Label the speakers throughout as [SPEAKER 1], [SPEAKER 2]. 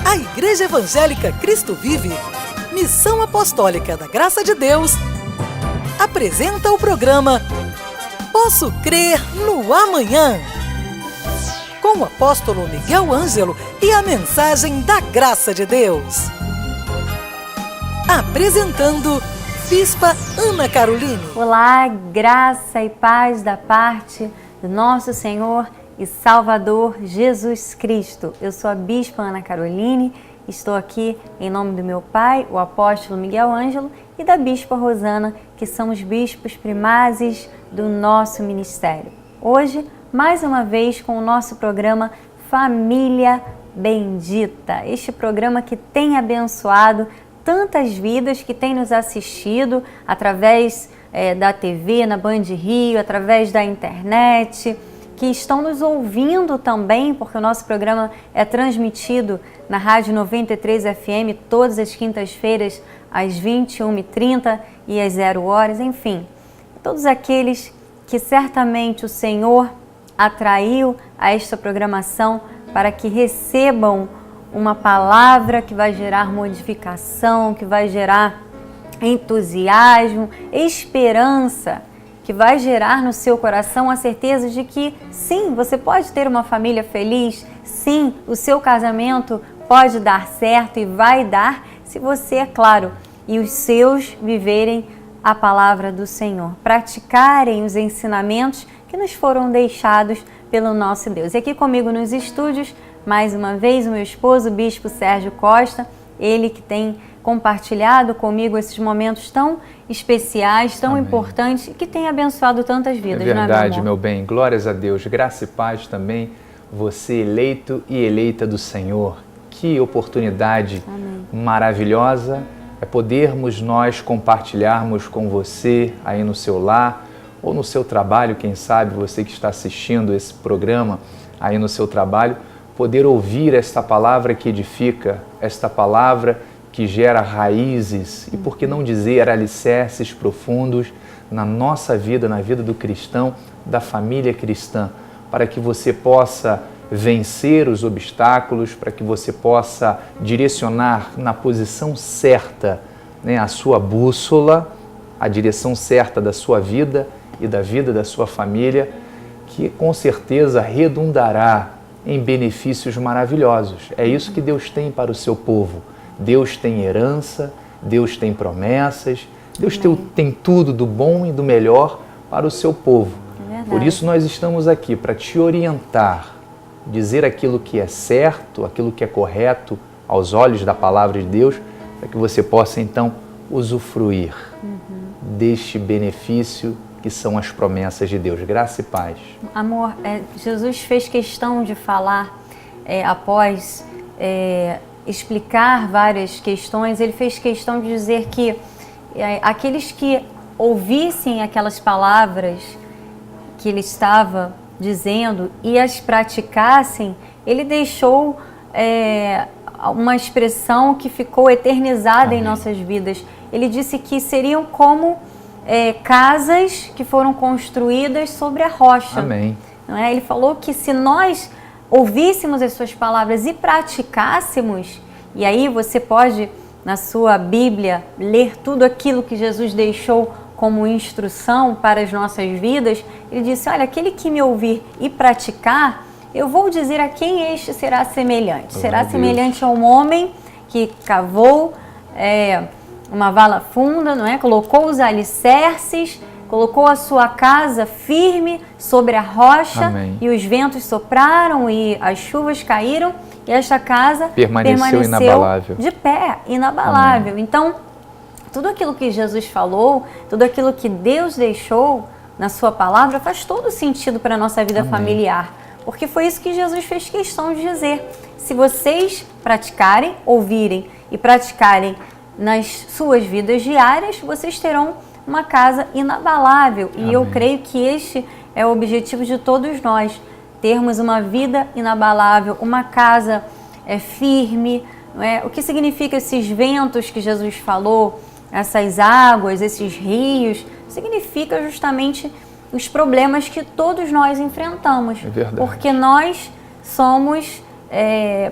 [SPEAKER 1] A Igreja Evangélica Cristo Vive, Missão Apostólica da Graça de Deus, apresenta o programa Posso Crer no Amanhã, com o apóstolo Miguel Ângelo e a mensagem da Graça de Deus. Apresentando Bispa Ana Caroline.
[SPEAKER 2] Olá, graça e paz da parte do nosso Senhor e Salvador Jesus Cristo. Eu sou a Bispa Ana Caroline, estou aqui em nome do meu pai, o apóstolo Miguel Ângelo, e da Bispa Rosana, que são os bispos primazes do nosso ministério. Hoje, mais uma vez, com o nosso programa Família Bendita. Este programa que tem abençoado tantas vidas, que tem nos assistido através da TV, na Band Rio, através da internet, que estão nos ouvindo também, porque o nosso programa é transmitido na Rádio 93 FM todas as quintas-feiras, às 21h30 e às 0h, enfim. Todos aqueles que certamente o Senhor atraiu a esta programação para que recebam uma palavra que vai gerar modificação, que vai gerar entusiasmo, esperança, que vai gerar no seu coração a certeza de que sim, você pode ter uma família feliz, sim, o seu casamento pode dar certo e vai dar se você, é claro, e os seus viverem a palavra do Senhor, praticarem os ensinamentos que nos foram deixados pelo nosso Deus. E aqui comigo nos estúdios, mais uma vez, o meu esposo, o Bispo Sérgio Costa, ele que tem compartilhado comigo esses momentos tão especiais, tão importantes, e que tem abençoado tantas vidas.
[SPEAKER 3] É verdade, meu bem. Glórias a Deus. Graça e paz também. Você eleito e eleita do Senhor. Que oportunidade maravilhosa é podermos nós compartilharmos com você aí no seu lar ou no seu trabalho, quem sabe você que está assistindo esse programa aí no seu trabalho, poder ouvir esta palavra que edifica, esta palavra que gera raízes e, por que não dizer, alicerces profundos na nossa vida, na vida do cristão, da família cristã, para que você possa vencer os obstáculos, para que você possa direcionar na posição certa, né, a sua bússola, a direção certa da sua vida e da vida da sua família, que com certeza redundará em benefícios maravilhosos. É isso que Deus tem para o seu povo. Deus tem herança, Deus tem promessas, Deus tem tudo do bom e do melhor para o seu povo. Por isso nós estamos aqui para te orientar, dizer aquilo que é certo, aquilo que é correto aos olhos da palavra de Deus, para que você possa então usufruir deste benefício que são as promessas de Deus. Graça e paz.
[SPEAKER 2] Amor, Jesus fez questão de falar, após explicar várias questões, ele fez questão de dizer que aqueles que ouvissem aquelas palavras que ele estava dizendo e as praticassem, ele deixou uma expressão que ficou eternizada em nossas vidas. Ele disse que seriam como casas que foram construídas sobre a rocha.
[SPEAKER 3] Amém.
[SPEAKER 2] Não é? Ele falou que se nós ouvíssemos as suas palavras e praticássemos, e aí você pode, na sua Bíblia, ler tudo aquilo que Jesus deixou como instrução para as nossas vidas. Ele disse, olha, aquele que me ouvir e praticar, eu vou dizer a quem este será semelhante. Será semelhante a um homem que cavou uma vala funda, não é? Colocou os alicerces, colocou a sua casa firme sobre a rocha.
[SPEAKER 3] Amém.
[SPEAKER 2] E os ventos sopraram e as chuvas caíram e esta casa permaneceu
[SPEAKER 3] inabalável.
[SPEAKER 2] De pé, inabalável.
[SPEAKER 3] Amém.
[SPEAKER 2] Então, tudo aquilo que Jesus falou, tudo aquilo que Deus deixou na sua palavra faz todo sentido para a nossa vida familiar, porque foi isso que Jesus fez questão de dizer. Se vocês praticarem, ouvirem e praticarem nas suas vidas diárias, vocês terão uma casa inabalável. E eu creio que este é o objetivo de todos nós, termos uma vida inabalável, uma casa firme. Não é? O que significa esses ventos que Jesus falou, essas águas, esses rios? Significa justamente os problemas que todos nós enfrentamos.
[SPEAKER 3] É verdade.
[SPEAKER 2] Porque nós somos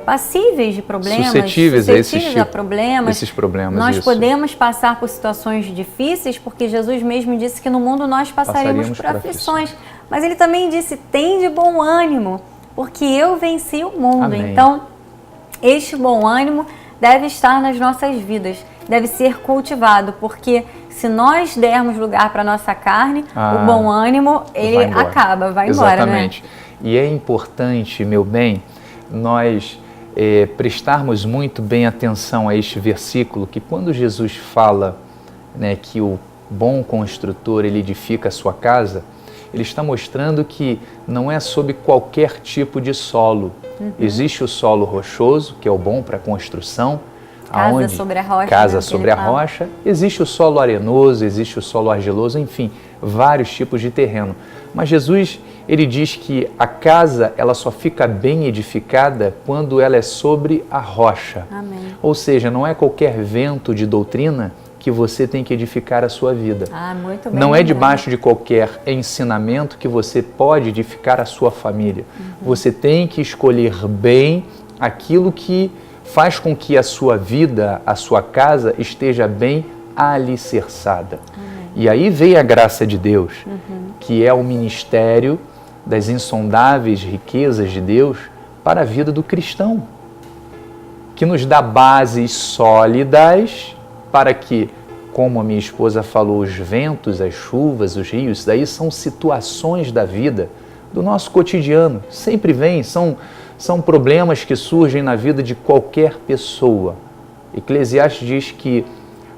[SPEAKER 2] passíveis de problemas,
[SPEAKER 3] suscetíveis
[SPEAKER 2] a problemas.
[SPEAKER 3] Esses problemas.
[SPEAKER 2] Nós
[SPEAKER 3] isso.
[SPEAKER 2] podemos passar por situações difíceis, porque Jesus mesmo disse que no mundo nós passaríamos por aflições. Mas ele também disse: tem de bom ânimo, porque eu venci o mundo.
[SPEAKER 3] Amém.
[SPEAKER 2] Então, este bom ânimo deve estar nas nossas vidas, deve ser cultivado, porque se nós dermos lugar para a nossa carne, o bom ânimo, ele vai embora.
[SPEAKER 3] Exatamente. Né? E é importante, meu bem, nós prestarmos muito bem atenção a este versículo, que quando Jesus fala, né, que o bom construtor ele edifica a sua casa, ele está mostrando que não é sobre qualquer tipo de solo. Existe o solo rochoso, que é o bom para construção.
[SPEAKER 2] Casa sobre a rocha.
[SPEAKER 3] Casa sobre a rocha. Existe o solo arenoso, existe o solo argiloso, enfim, vários tipos de terreno. Mas Jesus, ele diz que a casa, ela só fica bem edificada quando ela é sobre a rocha.
[SPEAKER 2] Amém.
[SPEAKER 3] Ou seja, não é qualquer vento de doutrina que você tem que edificar a sua vida.
[SPEAKER 2] Muito bem.
[SPEAKER 3] Não é debaixo de qualquer ensinamento que você pode edificar a sua família. Você tem que escolher bem aquilo que faz com que a sua vida, a sua casa esteja bem alicerçada. E aí vem a graça de Deus, que é o ministério das insondáveis riquezas de Deus para a vida do cristão, que nos dá bases sólidas para que, como a minha esposa falou, os ventos, as chuvas, os rios, isso daí são situações da vida, do nosso cotidiano. Sempre vem, são problemas que surgem na vida de qualquer pessoa. Eclesiastes diz que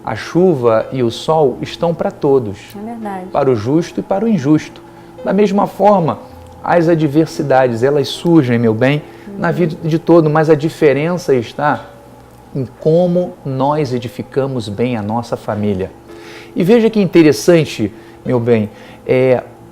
[SPEAKER 3] a chuva e o sol estão para todos, para o justo e para o injusto. Da mesma forma, as adversidades, elas surgem, meu bem, na vida de todo, mas a diferença está em como nós edificamos bem a nossa família. E veja que interessante, meu bem,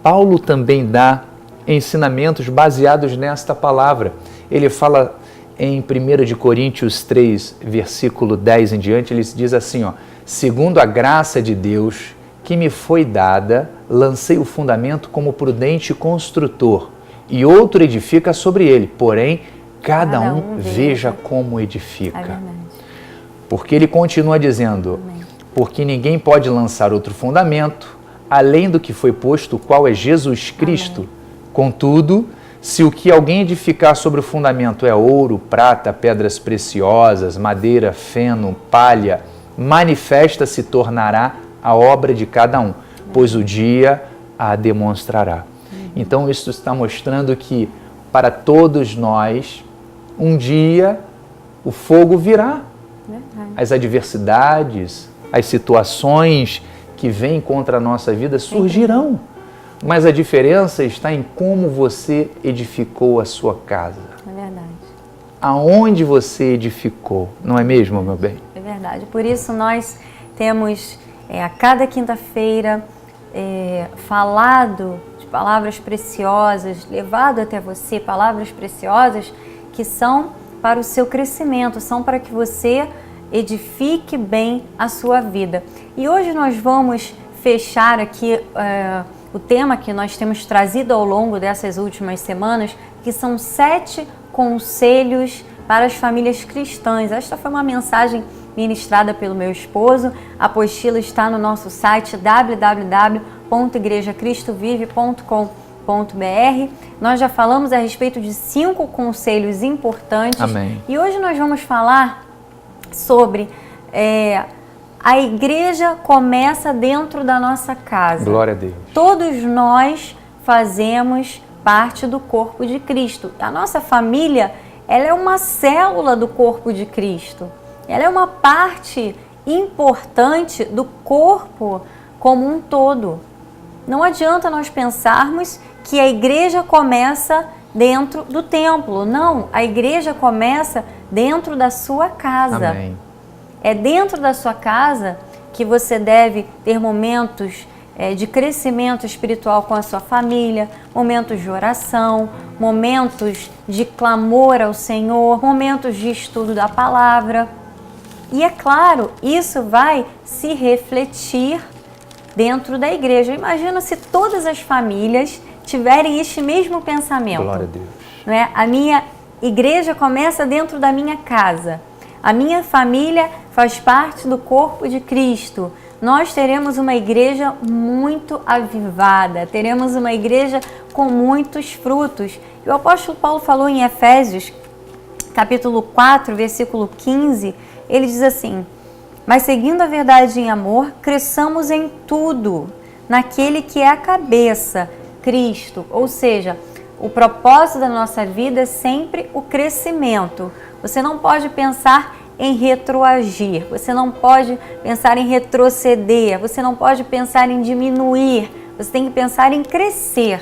[SPEAKER 3] Paulo também dá ensinamentos baseados nesta palavra. Ele fala em 1 Coríntios 3, versículo 10 em diante, ele diz assim, segundo a graça de Deus que me foi dada, lancei o fundamento como prudente construtor, e outro edifica sobre ele, porém, cada um veja como edifica. Porque ele continua dizendo, porque ninguém pode lançar outro fundamento, além do que foi posto, o qual é Jesus Cristo. Contudo, se o que alguém edificar sobre o fundamento é ouro, prata, pedras preciosas, madeira, feno, palha, manifesta se tornará a obra de cada um, pois o dia a demonstrará. Então, isso está mostrando que para todos nós, um dia o fogo virá. As adversidades, as situações que vêm contra a nossa vida surgirão. Mas a diferença está em como você edificou a sua casa.
[SPEAKER 2] É verdade.
[SPEAKER 3] Aonde você edificou, não é mesmo, meu bem?
[SPEAKER 2] É verdade. Por isso nós temos a cada quinta-feira falado de palavras preciosas, levado até você palavras preciosas que são para o seu crescimento, são para que você edifique bem a sua vida. E hoje nós vamos fechar aqui o tema que nós temos trazido ao longo dessas últimas semanas, que são 7 conselhos para as famílias cristãs. Esta foi uma mensagem ministrada pelo meu esposo. A apostila está no nosso site www.igrejacristovive.com.br. Nós já falamos a respeito de 5 conselhos importantes.
[SPEAKER 3] Amém.
[SPEAKER 2] E hoje nós vamos falar sobre a igreja começa dentro da nossa casa.
[SPEAKER 3] Glória a Deus.
[SPEAKER 2] Todos nós fazemos parte do corpo de Cristo. A nossa família, ela é uma célula do corpo de Cristo. Ela é uma parte importante do corpo como um todo. Não adianta nós pensarmos que a igreja começa dentro do templo. Não, a igreja começa dentro da sua casa.
[SPEAKER 3] Amém.
[SPEAKER 2] É dentro da sua casa que você deve ter momentos de crescimento espiritual com a sua família, momentos de oração, momentos de clamor ao Senhor, momentos de estudo da palavra. E é claro, isso vai se refletir dentro da igreja. Imagina se todas as famílias tiverem este mesmo pensamento.
[SPEAKER 3] Glória a Deus.
[SPEAKER 2] Não é? A minha igreja começa dentro da minha casa. A minha família faz parte do corpo de Cristo. Nós teremos uma igreja muito avivada, teremos uma igreja com muitos frutos. E o apóstolo Paulo falou em Efésios, capítulo 4, versículo 15, ele diz assim: mas seguindo a verdade em amor, cresçamos em tudo, naquele que é a cabeça, Cristo. Ou seja, o propósito da nossa vida é sempre o crescimento. Você não pode pensar em retroagir, você não pode pensar em retroceder, você não pode pensar em diminuir, você tem que pensar em crescer.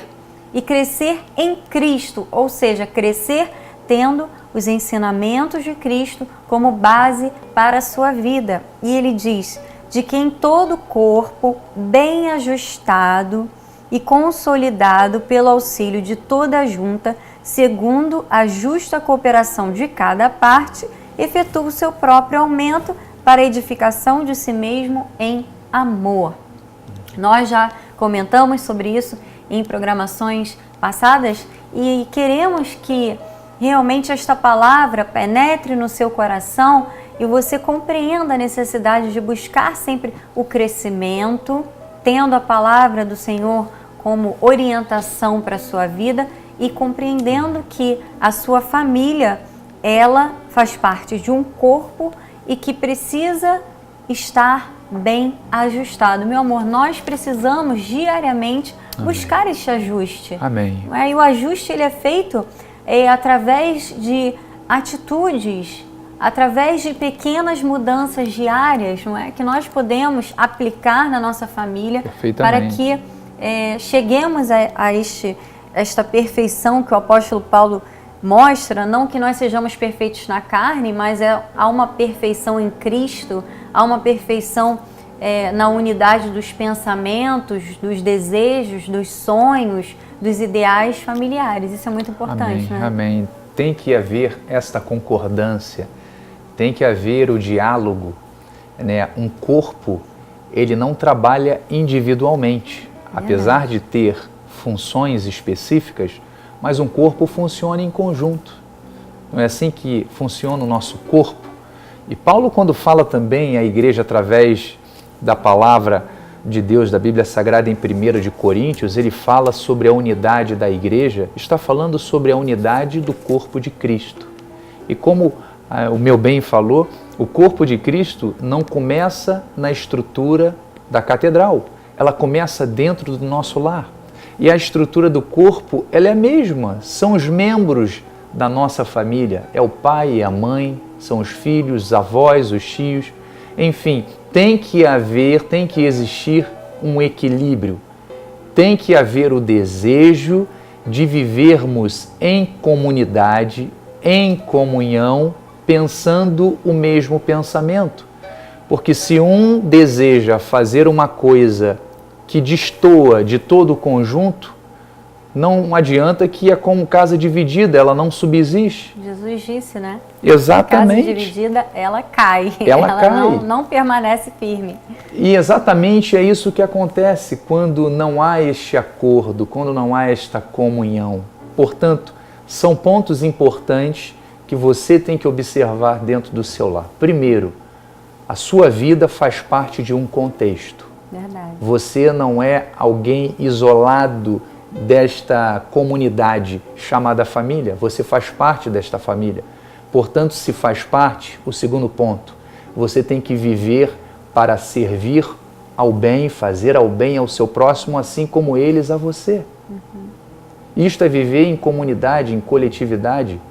[SPEAKER 2] E crescer em Cristo, ou seja, crescer tendo os ensinamentos de Cristo como base para a sua vida. E ele diz, de quem todo o corpo, bem ajustado e consolidado pelo auxílio de toda a junta, segundo a justa cooperação de cada parte, efetua o seu próprio aumento para a edificação de si mesmo em amor. Nós já comentamos sobre isso em programações passadas e queremos que realmente esta palavra penetre no seu coração e você compreenda a necessidade de buscar sempre o crescimento, tendo a palavra do Senhor como orientação para a sua vida e compreendendo que a sua família, ela faz parte de um corpo e que precisa estar bem ajustado. Meu amor, nós precisamos diariamente buscar este ajuste.
[SPEAKER 3] Amém.
[SPEAKER 2] E o ajuste ele é feito através de atitudes, através de pequenas mudanças diárias, não é? Que nós podemos aplicar na nossa família para que cheguemos a esta perfeição que o apóstolo Paulo mostra, não que nós sejamos perfeitos na carne, mas há uma perfeição em Cristo, há uma perfeição na unidade dos pensamentos, dos desejos, dos sonhos, dos ideais familiares. Isso é muito importante,
[SPEAKER 3] Amém,
[SPEAKER 2] né?
[SPEAKER 3] amém. Tem que haver esta concordância, tem que haver o diálogo, né? Um corpo, ele não trabalha individualmente, apesar de ter funções específicas, mas um corpo funciona em conjunto. Não é assim que funciona o nosso corpo? E Paulo, quando fala também à igreja através da palavra de Deus, da Bíblia Sagrada em 1 de Coríntios, ele fala sobre a unidade da igreja, está falando sobre a unidade do corpo de Cristo. E como o meu bem falou, o corpo de Cristo não começa na estrutura da catedral, ela começa dentro do nosso lar. E a estrutura do corpo, ela é a mesma, são os membros da nossa família, é o pai e a mãe, são os filhos, os avós, os tios, enfim, tem que existir um equilíbrio, tem que haver o desejo de vivermos em comunidade, em comunhão, pensando o mesmo pensamento. Porque se um deseja fazer uma coisa que destoa de todo o conjunto, não adianta que é como casa dividida, ela não subsiste.
[SPEAKER 2] Jesus disse, né?
[SPEAKER 3] Exatamente.
[SPEAKER 2] A casa dividida, ela cai.
[SPEAKER 3] Ela cai.
[SPEAKER 2] Não permanece firme.
[SPEAKER 3] E exatamente é isso que acontece quando não há este acordo, quando não há esta comunhão. Portanto, são pontos importantes que você tem que observar dentro do seu lar. Primeiro, a sua vida faz parte de um contexto.
[SPEAKER 2] Verdade.
[SPEAKER 3] Você não é alguém isolado desta comunidade chamada família, você faz parte desta família. Portanto, se faz parte, o segundo ponto, você tem que viver para servir ao bem, fazer ao bem ao seu próximo, assim como eles a você. Isto é viver em comunidade, em coletividade.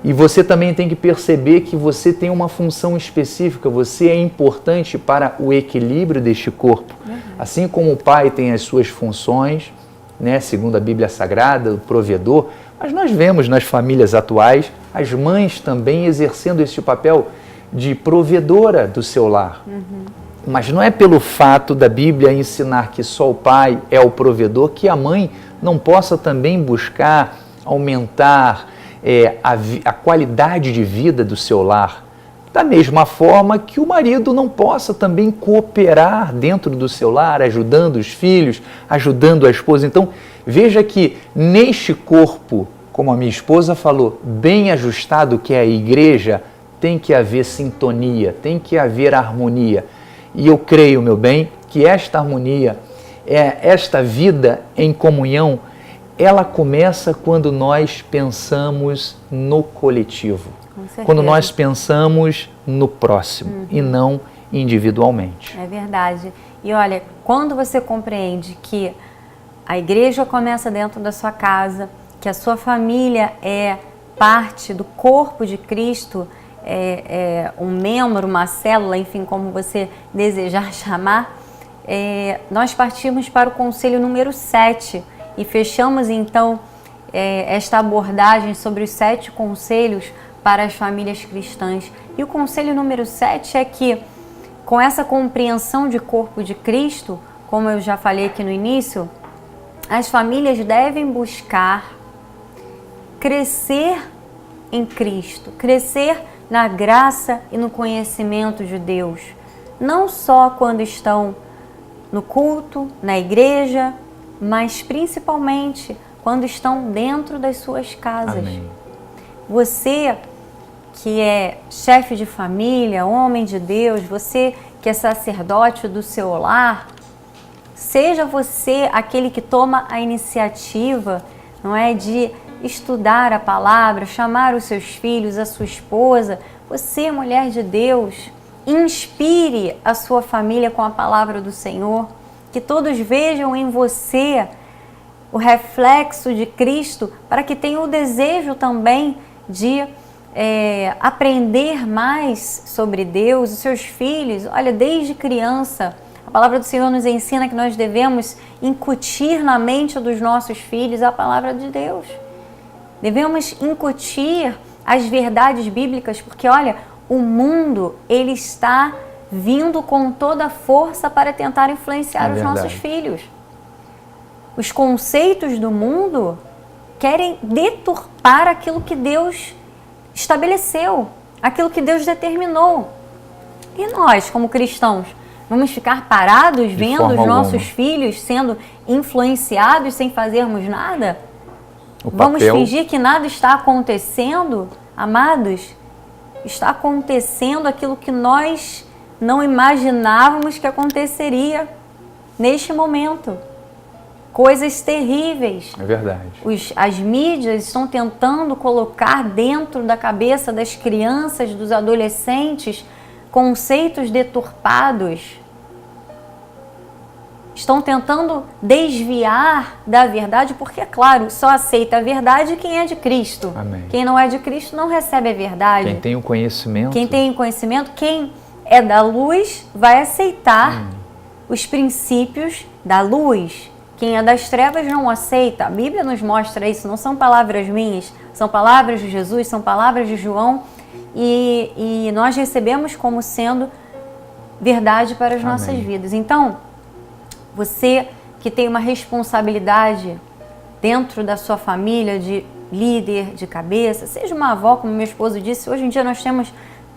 [SPEAKER 3] E você também tem que perceber que você tem uma função específica, você é importante para o equilíbrio deste corpo. Assim como o pai tem as suas funções, né, segundo a Bíblia Sagrada, o provedor, mas nós vemos nas famílias atuais as mães também exercendo este papel de provedora do seu lar. Mas não é pelo fato da Bíblia ensinar que só o pai é o provedor que a mãe não possa também buscar aumentar a qualidade de vida do seu lar. Da mesma forma que o marido não possa também cooperar dentro do seu lar, ajudando os filhos, ajudando a esposa. Então, veja que neste corpo como a minha esposa falou, bem ajustado, que é a igreja, tem que haver sintonia, tem que haver harmonia. E eu creio, meu bem, que esta harmonia, esta vida em comunhão, ela começa quando nós pensamos no coletivo, quando nós pensamos no próximo e não individualmente.
[SPEAKER 2] É verdade. E olha, quando você compreende que a igreja começa dentro da sua casa, que a sua família é parte do corpo de Cristo, é um membro, uma célula, enfim, como você desejar chamar, nós partimos para o conselho número 7 e fechamos então esta abordagem sobre os 7 conselhos para as famílias cristãs. E o conselho número 7 é que, com essa compreensão de corpo de Cristo, como eu já falei aqui no início, as famílias devem buscar crescer em Cristo, crescer na graça e no conhecimento de Deus, não só quando estão no culto, na igreja, mas principalmente quando estão dentro das suas casas.
[SPEAKER 3] Amém.
[SPEAKER 2] Você que é chefe de família, homem de Deus, você que é sacerdote do seu lar, seja você aquele que toma a iniciativa, não é, de estudar a palavra, chamar os seus filhos, a sua esposa. Você, mulher de Deus, inspire a sua família com a palavra do Senhor, que todos vejam em você o reflexo de Cristo, para que tenham o desejo também de aprender mais sobre Deus. Os seus filhos, olha, desde criança, a palavra do Senhor nos ensina que nós devemos incutir na mente dos nossos filhos a palavra de Deus. Devemos incutir as verdades bíblicas, porque olha, o mundo, ele está vindo com toda a força para tentar influenciar os nossos filhos. Os conceitos do mundo querem deturpar aquilo que Deus estabeleceu, aquilo que Deus determinou. E nós, como cristãos, vamos ficar parados vendo os nossos filhos sendo influenciados sem fazermos nada? Vamos fingir que nada está acontecendo? Amados, está acontecendo aquilo que nós não imaginávamos que aconteceria neste momento. Coisas terríveis.
[SPEAKER 3] É verdade.
[SPEAKER 2] As mídias estão tentando colocar dentro da cabeça das crianças, dos adolescentes, conceitos deturpados. Estão tentando desviar da verdade, porque, é claro, só aceita a verdade quem é de Cristo.
[SPEAKER 3] Amém.
[SPEAKER 2] Quem não é de Cristo não recebe a verdade.
[SPEAKER 3] Quem tem o conhecimento.
[SPEAKER 2] Quem tem o conhecimento, quem é da luz, vai aceitar os princípios da luz. Quem é das trevas não aceita. A Bíblia nos mostra isso, não são palavras minhas, são palavras de Jesus, são palavras de João, e nós recebemos como sendo verdade para as nossas vidas. Então, você que tem uma responsabilidade dentro da sua família de líder, de cabeça, seja uma avó, como meu esposo disse, hoje em dia nós temos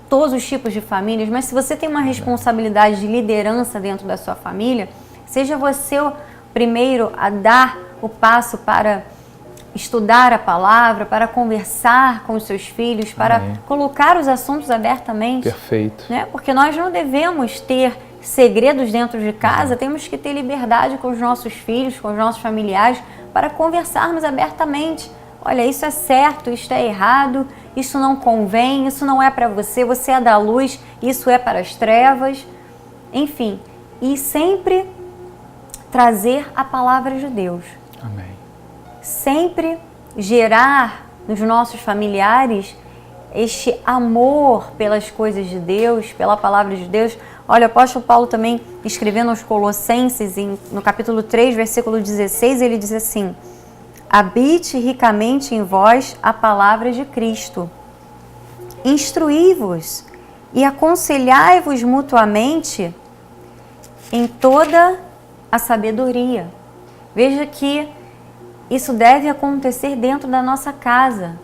[SPEAKER 2] todos os tipos de famílias, mas se você tem uma responsabilidade de liderança dentro da sua família, seja você o primeiro a dar o passo para estudar a palavra, para conversar com os seus filhos, para colocar os assuntos abertamente.
[SPEAKER 3] Perfeito.
[SPEAKER 2] Né? Porque nós não devemos ter segredos dentro de casa, temos que ter liberdade com os nossos filhos, com os nossos familiares, para conversarmos abertamente. Olha, isso é certo, isso é errado, isso não convém, isso não é para você, você é da luz, isso é para as trevas. Enfim, e sempre trazer a palavra de Deus.
[SPEAKER 3] Amém.
[SPEAKER 2] Sempre gerar nos nossos familiares este amor pelas coisas de Deus, pela palavra de Deus. Olha, o apóstolo Paulo também, escrevendo aos Colossenses, no capítulo 3, versículo 16, ele diz assim: habite ricamente em vós a palavra de Cristo. Instruí-vos e aconselhai-vos mutuamente em toda a sabedoria. Veja que isso deve acontecer dentro da nossa casa.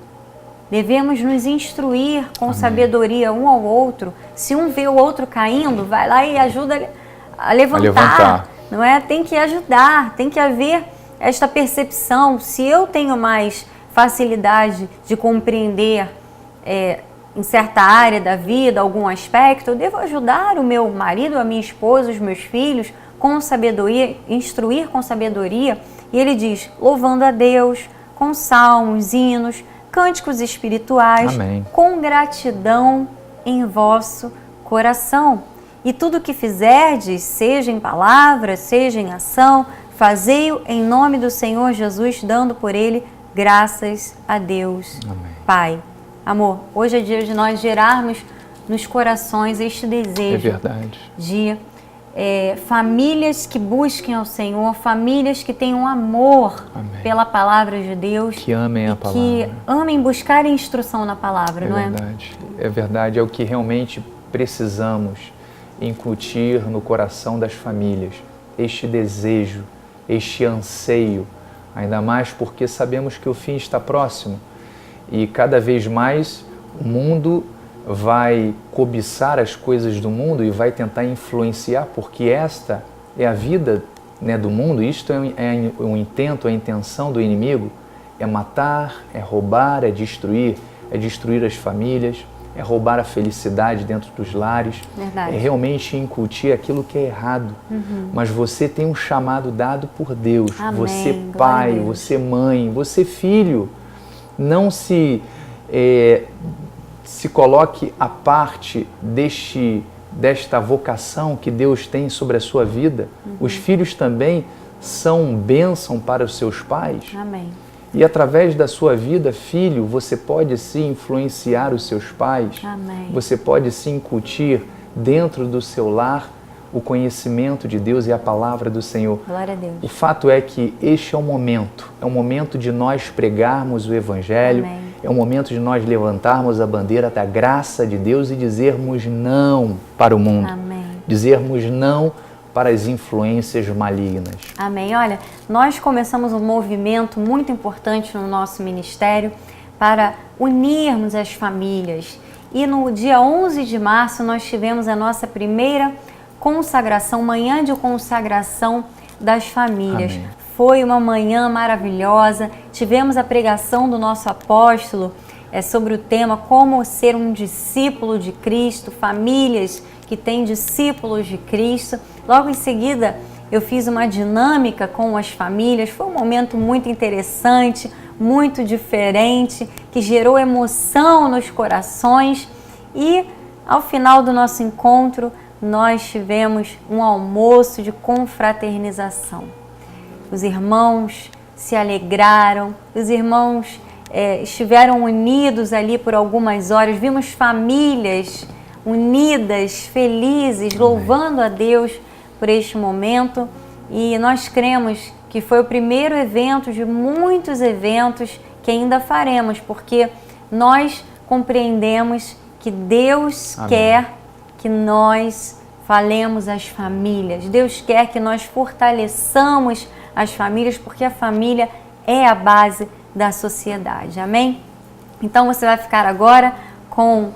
[SPEAKER 2] Devemos nos instruir com sabedoria um ao outro. Se um vê o outro caindo, vai lá e ajuda a levantar. Não é? Tem que ajudar, tem que haver esta percepção. Se eu tenho mais facilidade de compreender em certa área da vida, algum aspecto, eu devo ajudar o meu marido, a minha esposa, os meus filhos com sabedoria, instruir com sabedoria. E ele diz, louvando a Deus, com salmos, hinos, cânticos espirituais,
[SPEAKER 3] Amém.
[SPEAKER 2] com gratidão em vosso coração. E tudo que fizerdes, seja em palavra, seja em ação, fazei-o em nome do Senhor Jesus, dando por ele graças a Deus,
[SPEAKER 3] Amém.
[SPEAKER 2] Pai. Amor, hoje é dia de nós gerarmos nos corações este desejo de famílias que busquem ao Senhor, famílias que tenham amor pela palavra de Deus,
[SPEAKER 3] que amem a palavra,
[SPEAKER 2] que amem buscar instrução na palavra, não é?
[SPEAKER 3] É verdade, é o que realmente precisamos incutir no coração das famílias, este desejo, este anseio, ainda mais porque sabemos que o fim está próximo. E cada vez mais o mundo vai cobiçar as coisas do mundo e vai tentar influenciar, porque esta é a vida, né, do mundo. Isto é o intento, a intenção do inimigo, é matar, é roubar, é destruir as famílias, é roubar a felicidade dentro dos lares,
[SPEAKER 2] Verdade.
[SPEAKER 3] É realmente incutir aquilo que é errado. Mas você tem um chamado dado por Deus.
[SPEAKER 2] Amém.
[SPEAKER 3] Você pai, você mãe, você filho. Não se coloque à parte desta vocação que Deus tem sobre a sua vida. Os filhos também são bênção para os seus pais.
[SPEAKER 2] Amém.
[SPEAKER 3] E através da sua vida, filho, você pode sim influenciar os seus pais.
[SPEAKER 2] Amém.
[SPEAKER 3] Você pode sim incutir dentro do seu lar o conhecimento de Deus e a palavra do Senhor.
[SPEAKER 2] Glória a Deus.
[SPEAKER 3] O fato é que este é o momento de nós pregarmos o Evangelho,
[SPEAKER 2] Amém.
[SPEAKER 3] É o momento de nós levantarmos a bandeira da graça de Deus e dizermos não para o mundo,
[SPEAKER 2] Amém.
[SPEAKER 3] Dizermos não para as influências malignas.
[SPEAKER 2] Amém. Olha, nós começamos um movimento muito importante no nosso ministério para unirmos as famílias. E no dia 11 de março nós tivemos a nossa primeira consagração, manhã de consagração das famílias.
[SPEAKER 3] Amém.
[SPEAKER 2] Foi uma manhã maravilhosa, tivemos a pregação do nosso apóstolo sobre o tema como ser um discípulo de Cristo, famílias que têm discípulos de Cristo. Logo em seguida eu fiz uma dinâmica com as famílias, foi um momento muito interessante, muito diferente, que gerou emoção nos corações e ao final do nosso encontro nós tivemos um almoço de confraternização. Os irmãos se alegraram, os irmãos estiveram unidos ali por algumas horas, vimos famílias unidas, felizes, louvando a Deus por este momento e nós cremos que foi o primeiro evento de muitos eventos que ainda faremos, porque nós compreendemos que Deus
[SPEAKER 3] Amém.
[SPEAKER 2] Quer que nós falemos às famílias, Deus quer que nós fortaleçamos as famílias, porque a família é a base da sociedade, amém? Então você vai ficar agora com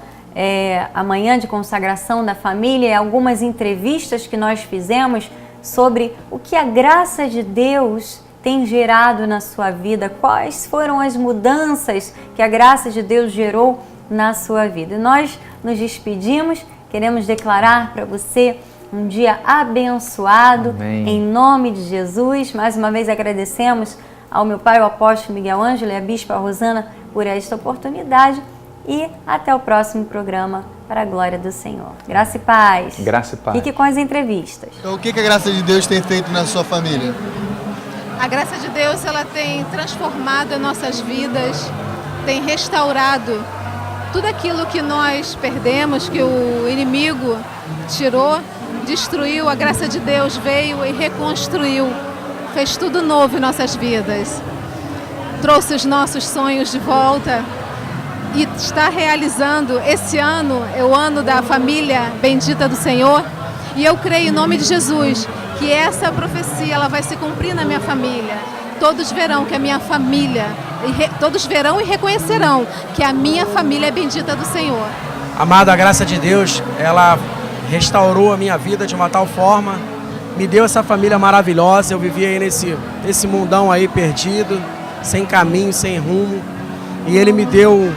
[SPEAKER 2] a manhã de consagração da família e algumas entrevistas que nós fizemos sobre o que a graça de Deus tem gerado na sua vida, quais foram as mudanças que a graça de Deus gerou na sua vida. E nós nos despedimos, queremos declarar para você um dia abençoado,
[SPEAKER 3] Amém.
[SPEAKER 2] Em nome de Jesus. Mais uma vez agradecemos ao meu pai, o apóstolo Miguel Ângelo, e a bispa Rosana por esta oportunidade e até o próximo programa para a glória do Senhor. Graça e paz.
[SPEAKER 3] Graça e paz.
[SPEAKER 2] Fique com as entrevistas.
[SPEAKER 4] Então, o que a graça de Deus tem feito na sua família?
[SPEAKER 5] A graça de Deus, ela tem transformado as nossas vidas, tem restaurado tudo aquilo que nós perdemos, que o inimigo tirou, destruiu. A graça de Deus veio e reconstruiu, fez tudo novo em nossas vidas. Trouxe os nossos sonhos de volta e está realizando. Esse ano é o ano da família bendita do Senhor e eu creio em nome de Jesus que essa profecia ela vai se cumprir na minha família. Todos verão que a minha família, todos verão e reconhecerão que a minha família é bendita do Senhor.
[SPEAKER 6] Amada, a graça de Deus, ela restaurou a minha vida de uma tal forma, me deu essa família maravilhosa. Eu vivia aí nesse mundão aí perdido, sem caminho, sem rumo. E Ele me deu,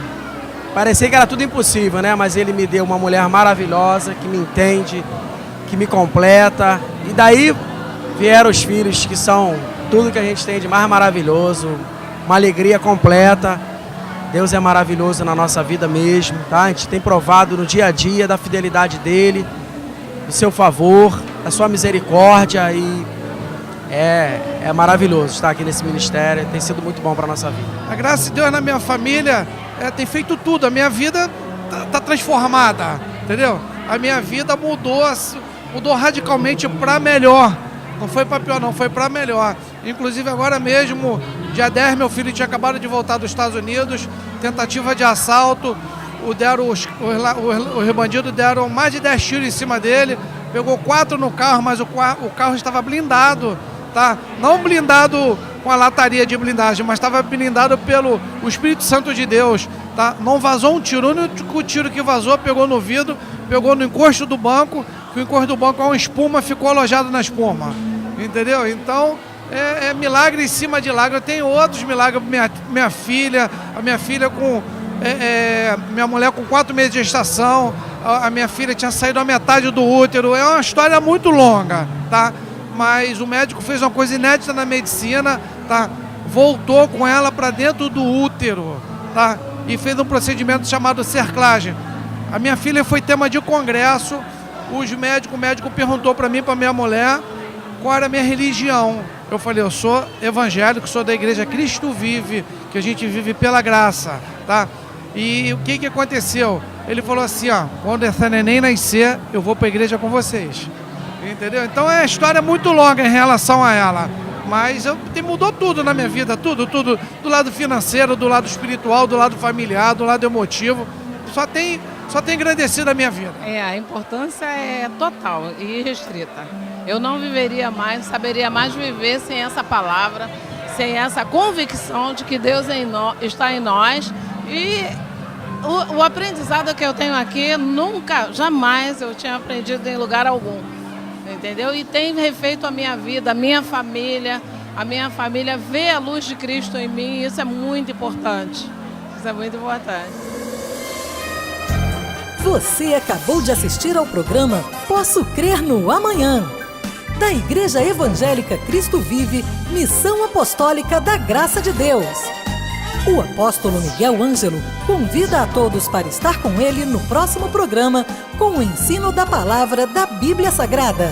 [SPEAKER 6] parecia que era tudo impossível, né? Mas Ele me deu uma mulher maravilhosa, que me entende, que me completa. E daí vieram os filhos, que são tudo que a gente tem de mais maravilhoso, uma alegria completa. Deus é maravilhoso na nossa vida mesmo, tá? A gente tem provado no dia a dia da fidelidade dEle, do seu favor, da sua misericórdia, e é maravilhoso estar aqui nesse ministério, tem sido muito bom para a nossa vida.
[SPEAKER 7] A graça de Deus na minha família tem feito tudo, a minha vida tá transformada, entendeu? A minha vida mudou radicalmente para melhor, não foi para pior não, foi para melhor. Inclusive agora mesmo, dia 10, meu filho tinha acabado de voltar dos Estados Unidos, tentativa de assalto, os bandidos deram mais de 10 tiros em cima dele, pegou 4 no carro, mas o carro estava blindado, tá? Não blindado com a lataria de blindagem, mas estava blindado pelo Espírito Santo de Deus, tá? Não vazou um tiro, o único tiro que vazou pegou no vidro, pegou no encosto do banco, que o encosto do banco é uma espuma, ficou alojado na espuma, entendeu? Então é milagre em cima de milagre. Eu tenho outros milagres, minha filha com minha mulher com 4 meses de gestação, a minha filha tinha saído a metade do útero, é uma história muito longa, tá? Mas o médico fez uma coisa inédita na medicina, tá? Voltou com ela para dentro do útero, tá? E fez um procedimento chamado cerclagem. A minha filha foi tema de congresso, o médico perguntou para mim, para minha mulher, qual era a minha religião. Eu falei, eu sou evangélico, sou da igreja Cristo Vive, que a gente vive pela graça, tá? E o que aconteceu? Ele falou assim, ó, quando essa neném nascer, eu vou para a igreja com vocês. Entendeu? Então é uma história muito longa em relação a ela. Mas mudou tudo na minha vida, tudo. Do lado financeiro, do lado espiritual, do lado familiar, do lado emotivo. Só tem engrandecido a minha vida.
[SPEAKER 8] A importância é total e restrita. Eu não viveria mais, saberia mais viver sem essa palavra, sem essa convicção de que Deus está em nós. E o aprendizado que eu tenho aqui, jamais eu tinha aprendido em lugar algum. Entendeu? E tem refeito a minha vida, a minha família vê a luz de Cristo em mim, e isso é muito importante. Isso é muito importante.
[SPEAKER 1] Você acabou de assistir ao programa Posso Crer no Amanhã, da Igreja Evangélica Cristo Vive, Missão Apostólica da Graça de Deus. O apóstolo Miguel Ângelo convida a todos para estar com ele no próximo programa com o ensino da palavra da Bíblia Sagrada.